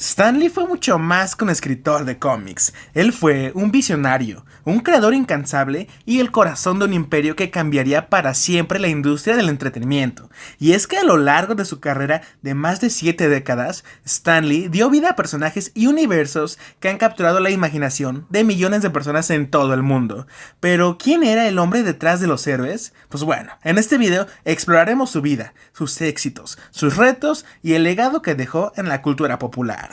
Stan Lee fue mucho más que un escritor de cómics. Él fue un visionario, un creador incansable y el corazón de un imperio que cambiaría para siempre la industria del entretenimiento. Y es que a lo largo de su carrera de más de 7 décadas, Stan Lee dio vida a personajes y universos que han capturado la imaginación de millones de personas en todo el mundo. Pero, ¿quién era el hombre detrás de los héroes? Pues bueno, en este video exploraremos su vida, sus éxitos, sus retos y el legado que dejó en la cultura popular.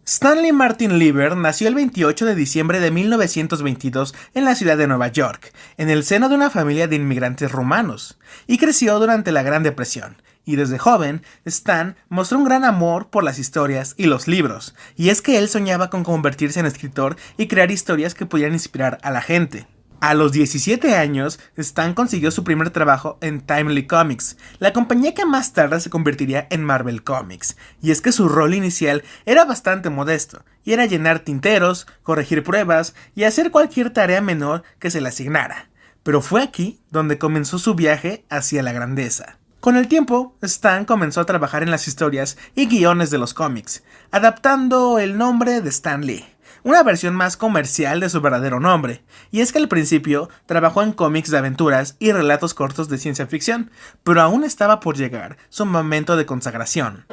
Stanley Martin Lieber nació el 28 de diciembre de 1922 en la ciudad de Nueva York, en el seno de una familia de inmigrantes rumanos, y creció durante la Gran Depresión. Y desde joven, Stan mostró un gran amor por las historias y los libros, y es que él soñaba con convertirse en escritor y crear historias que pudieran inspirar a la gente. A los 17 años, Stan consiguió su primer trabajo en Timely Comics, la compañía que más tarde se convertiría en Marvel Comics, y es que su rol inicial era bastante modesto, y era llenar tinteros, corregir pruebas y hacer cualquier tarea menor que se le asignara. Pero fue aquí donde comenzó su viaje hacia la grandeza. Con el tiempo, Stan comenzó a trabajar en las historias y guiones de los cómics, adaptando el nombre de Stan Lee, una versión más comercial de su verdadero nombre, y es que al principio trabajó en cómics de aventuras y relatos cortos de ciencia ficción, pero aún estaba por llegar su momento de consagración.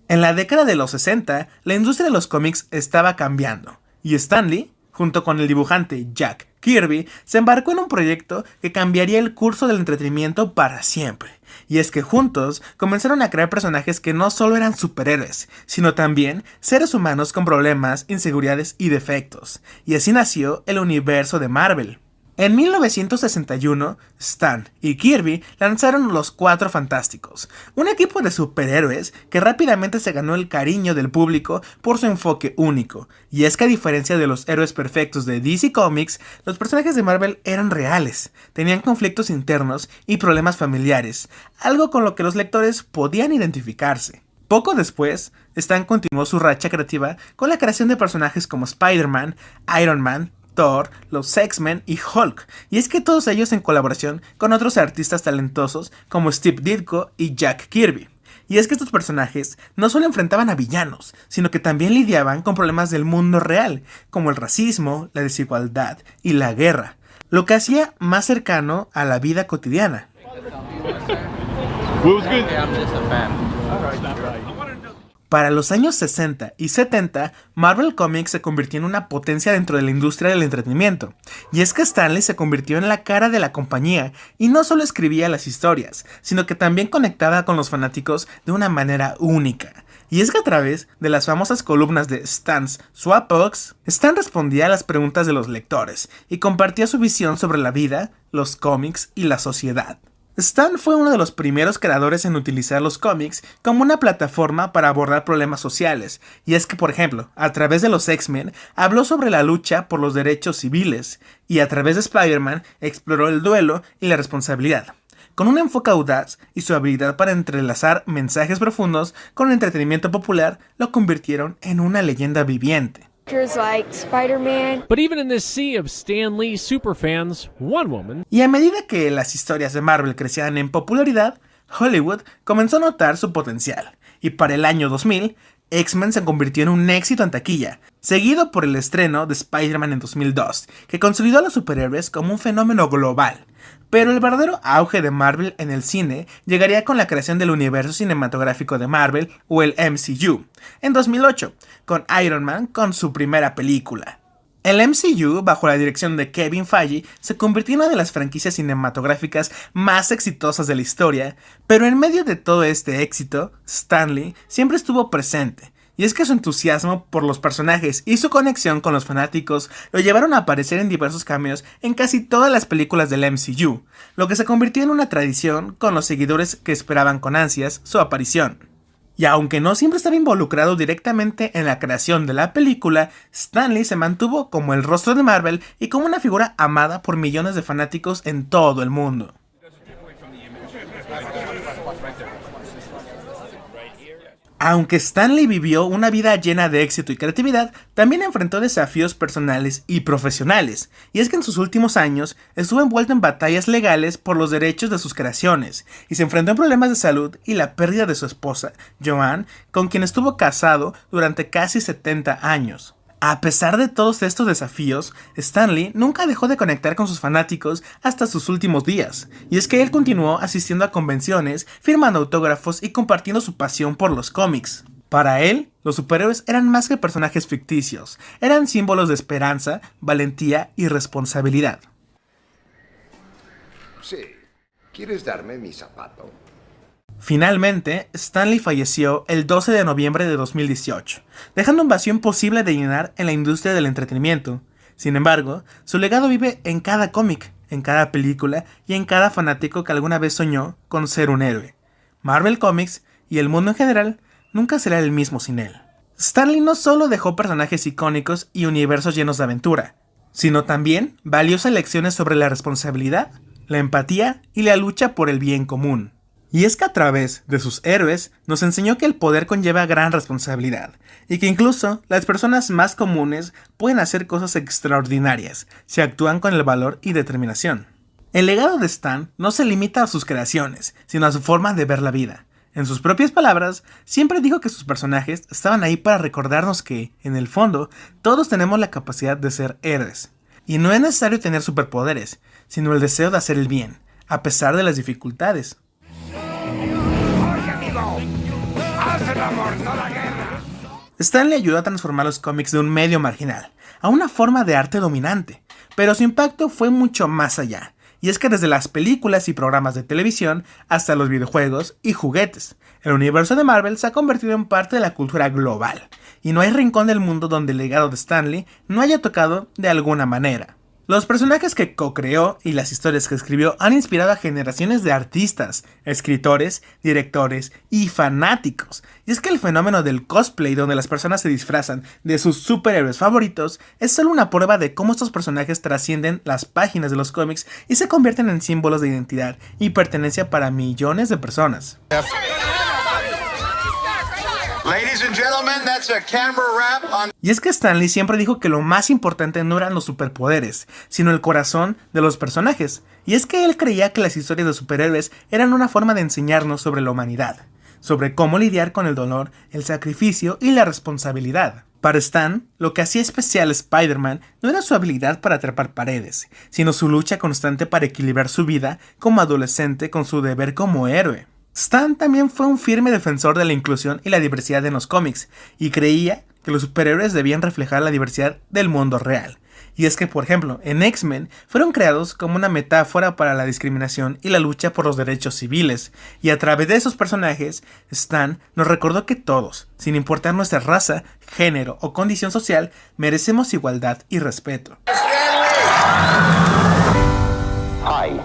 En la década de los 60, la industria de los cómics estaba cambiando, y Stan Lee, junto con el dibujante Jack Kirby, se embarcó en un proyecto que cambiaría el curso del entretenimiento para siempre. Y es que juntos comenzaron a crear personajes que no solo eran superhéroes, sino también seres humanos con problemas, inseguridades y defectos. Y así nació el universo de Marvel. En 1961, Stan y Kirby lanzaron Los Cuatro Fantásticos, un equipo de superhéroes que rápidamente se ganó el cariño del público por su enfoque único. Y es que a diferencia de los héroes perfectos de DC Comics, los personajes de Marvel eran reales, tenían conflictos internos y problemas familiares, algo con lo que los lectores podían identificarse. Poco después, Stan continuó su racha creativa con la creación de personajes como Spider-Man, Iron Man, Thor, los X-Men y Hulk, y es que todos ellos en colaboración con otros artistas talentosos como Steve Ditko y Jack Kirby. Y es que estos personajes no solo enfrentaban a villanos, sino que también lidiaban con problemas del mundo real, como el racismo, la desigualdad y la guerra, lo que hacía más cercano a la vida cotidiana. Para los años 60 y 70, Marvel Comics se convirtió en una potencia dentro de la industria del entretenimiento. Y es que Stan Lee se convirtió en la cara de la compañía y no solo escribía las historias, sino que también conectaba con los fanáticos de una manera única. Y es que a través de las famosas columnas de Stan's Swapbox, Stan respondía a las preguntas de los lectores y compartía su visión sobre la vida, los cómics y la sociedad. Stan fue uno de los primeros creadores en utilizar los cómics como una plataforma para abordar problemas sociales, y es que, por ejemplo, a través de los X-Men habló sobre la lucha por los derechos civiles, y a través de Spider-Man exploró el duelo y la responsabilidad. Con un enfoque audaz y su habilidad para entrelazar mensajes profundos con el entretenimiento popular, lo convirtieron en una leyenda viviente. Like Spider-Man. But even in this sea of Stan Lee superfans, one woman. Y a medida que las historias de Marvel crecían en popularidad, Hollywood comenzó a notar su potencial, y para el año 2000, X-Men se convirtió en un éxito en taquilla, seguido por el estreno de Spider-Man en 2002, que consolidó a los superhéroes como un fenómeno global. Pero el verdadero auge de Marvel en el cine llegaría con la creación del universo cinematográfico de Marvel, o el MCU, en 2008, con Iron Man con su primera película. El MCU, bajo la dirección de Kevin Feige, se convirtió en una de las franquicias cinematográficas más exitosas de la historia, pero en medio de todo este éxito, Stan Lee siempre estuvo presente. Y es que su entusiasmo por los personajes y su conexión con los fanáticos lo llevaron a aparecer en diversos cameos en casi todas las películas del MCU, lo que se convirtió en una tradición con los seguidores que esperaban con ansias su aparición. Y aunque no siempre estaba involucrado directamente en la creación de la película, Stan Lee se mantuvo como el rostro de Marvel y como una figura amada por millones de fanáticos en todo el mundo. Aunque Stan Lee vivió una vida llena de éxito y creatividad, también enfrentó desafíos personales y profesionales, y es que en sus últimos años estuvo envuelto en batallas legales por los derechos de sus creaciones, y se enfrentó a problemas de salud y la pérdida de su esposa, Joanne, con quien estuvo casado durante casi 70 años. A pesar de todos estos desafíos, Stan Lee nunca dejó de conectar con sus fanáticos hasta sus últimos días, y es que él continuó asistiendo a convenciones, firmando autógrafos y compartiendo su pasión por los cómics. Para él, los superhéroes eran más que personajes ficticios, eran símbolos de esperanza, valentía y responsabilidad. Sí. ¿Quieres darme mi zapato? Finalmente, Stan Lee falleció el 12 de noviembre de 2018, dejando un vacío imposible de llenar en la industria del entretenimiento. Sin embargo, su legado vive en cada cómic, en cada película y en cada fanático que alguna vez soñó con ser un héroe. Marvel Comics y el mundo en general nunca será el mismo sin él. Stan Lee no solo dejó personajes icónicos y universos llenos de aventura, sino también valiosas lecciones sobre la responsabilidad, la empatía y la lucha por el bien común. Y es que a través de sus héroes nos enseñó que el poder conlleva gran responsabilidad, y que incluso las personas más comunes pueden hacer cosas extraordinarias si actúan con el valor y determinación. El legado de Stan no se limita a sus creaciones, sino a su forma de ver la vida. En sus propias palabras, siempre dijo que sus personajes estaban ahí para recordarnos que, en el fondo, todos tenemos la capacidad de ser héroes. Y no es necesario tener superpoderes, sino el deseo de hacer el bien, a pesar de las dificultades. Stan Lee ayudó a transformar los cómics de un medio marginal a una forma de arte dominante, pero su impacto fue mucho más allá, y es que desde las películas y programas de televisión hasta los videojuegos y juguetes, el universo de Marvel se ha convertido en parte de la cultura global, y no hay rincón del mundo donde el legado de Stan Lee no haya tocado de alguna manera. Los personajes que co-creó y las historias que escribió han inspirado a generaciones de artistas, escritores, directores y fanáticos. Y es que el fenómeno del cosplay, donde las personas se disfrazan de sus superhéroes favoritos, es solo una prueba de cómo estos personajes trascienden las páginas de los cómics y se convierten en símbolos de identidad y pertenencia para millones de personas. Ladies and gentlemen, that's a camera wrap on... Y es que Stan Lee siempre dijo que lo más importante no eran los superpoderes, sino el corazón de los personajes. Y es que él creía que las historias de superhéroes eran una forma de enseñarnos sobre la humanidad, sobre cómo lidiar con el dolor, el sacrificio y la responsabilidad. Para Stan, lo que hacía especial a Spider-Man no era su habilidad para atrapar paredes, sino su lucha constante para equilibrar su vida como adolescente con su deber como héroe. Stan también fue un firme defensor de la inclusión y la diversidad en los cómics, y creía que los superhéroes debían reflejar la diversidad del mundo real. Y es que, por ejemplo, en X-Men fueron creados como una metáfora para la discriminación y la lucha por los derechos civiles, y a través de esos personajes, Stan nos recordó que todos, sin importar nuestra raza, género o condición social, merecemos igualdad y respeto. Hi.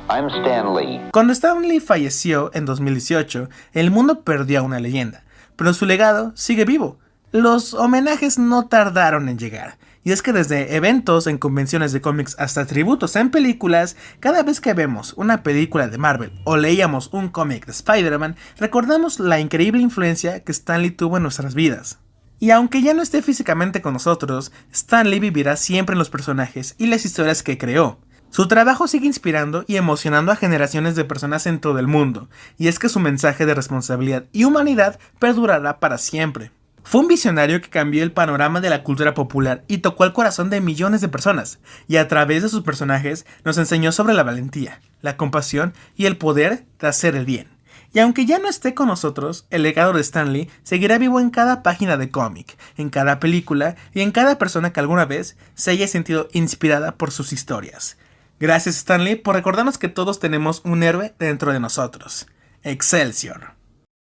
I'm Stan Lee. Cuando Stan Lee falleció en 2018, el mundo perdió a una leyenda, pero su legado sigue vivo. Los homenajes no tardaron en llegar, y es que desde eventos en convenciones de cómics hasta tributos en películas, cada vez que vemos una película de Marvel o leíamos un cómic de Spider-Man, recordamos la increíble influencia que Stan Lee tuvo en nuestras vidas. Y aunque ya no esté físicamente con nosotros, Stan Lee vivirá siempre en los personajes y las historias que creó. Su trabajo sigue inspirando y emocionando a generaciones de personas en todo el mundo, y es que su mensaje de responsabilidad y humanidad perdurará para siempre. Fue un visionario que cambió el panorama de la cultura popular y tocó el corazón de millones de personas, y a través de sus personajes nos enseñó sobre la valentía, la compasión y el poder de hacer el bien. Y aunque ya no esté con nosotros, el legado de Stan Lee seguirá vivo en cada página de cómic, en cada película y en cada persona que alguna vez se haya sentido inspirada por sus historias. Gracias Stan Lee por recordarnos que todos tenemos un héroe dentro de nosotros. Excelsior.